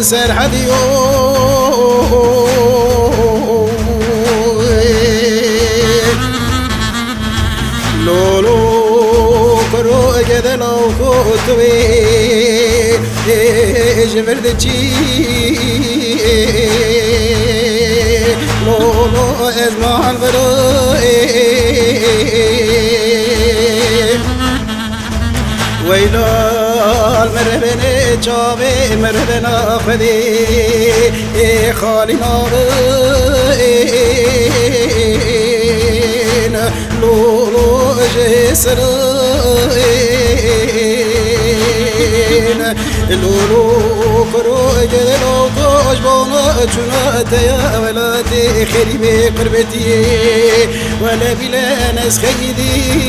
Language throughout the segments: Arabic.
سرحديو لولو كرو جدلو كوتوي جبردتشي لولو ازمان بروي ويلال مربني چاوي مربنا خدي خالي نارين لولو جسرين لولو كرو جدلو كوش بونا جنات يا ولادي خريبي قربتي ولا بلا ناس خيدي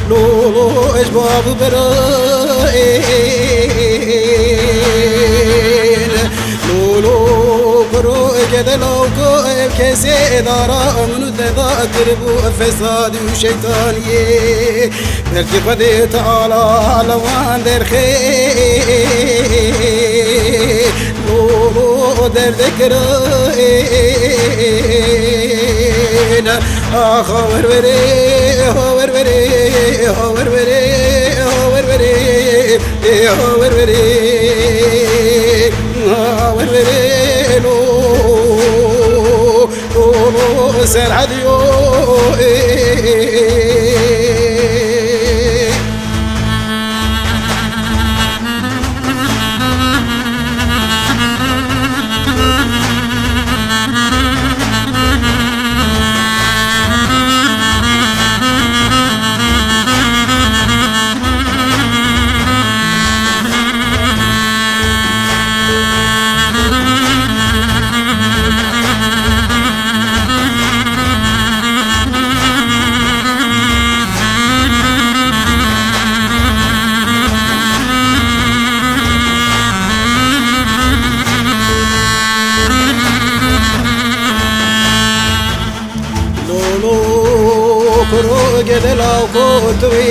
لولو اجباب برائين لولو كرو جدلو كوب كسي دارا منو تذاكر بو فساد وشيطانية بركي قدي تعالى لوان در خير لولو در ذكرين خاور بري خاور بري خاور بري خاور بري خاور بري خاور بري لو سرحديو كرو جدلاو كوتوي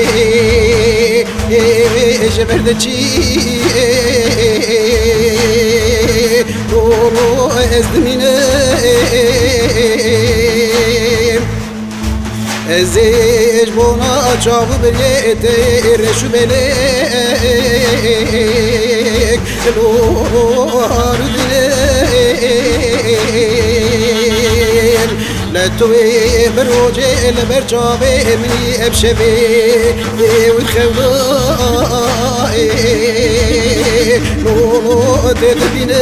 جبردتشي لولو ازدمينه ازيج بونا چاو بريته رشو بلك لولو هارو دلك لتوي بروجي لبرجابي مني ابشبي والخوضاي لولو تدبينيم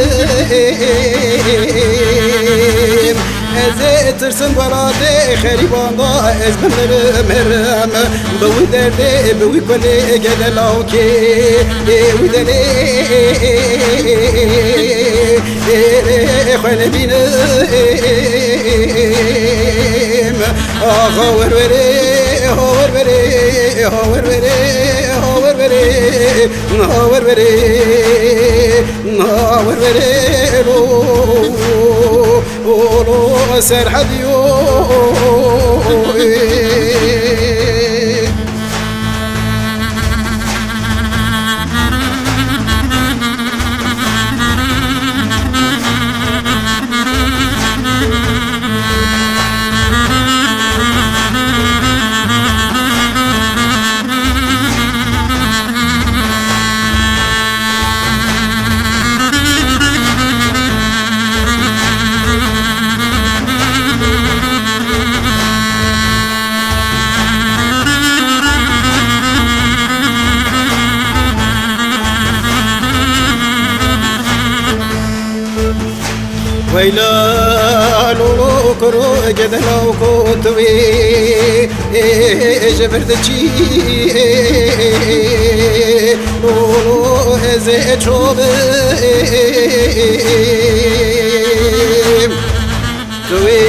ازي ترسم براتي خريبان دا ازمن مرم بوي دردي بوي كلي جدلاوكي ودلي خلي بينيم خاور بري خاور بري خاور بري خاور بري خاور بري خاور بري لو سرحديو ويلا لولو كرو جدلاو كوتوي جبردتشي لولو ازي چوبي توي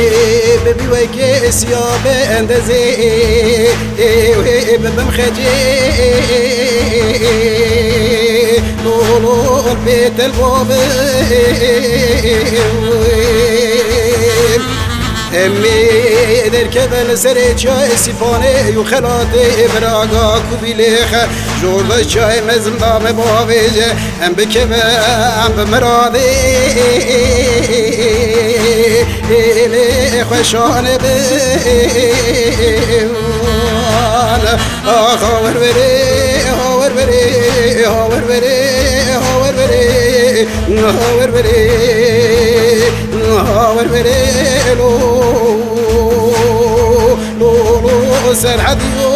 ببي ويكي سيابي اندزي ببم خجي لولو البيت البوبي امي دركبن سر چای سیپانه و خلاطه براغا کوبیلخ جورد چای مزم دام باویجه ام بکبه ام بمراده ایلی خوشانه به هاور بره هاور بره هاور بره هاور بره هاور بره هاور بره لو سر حديو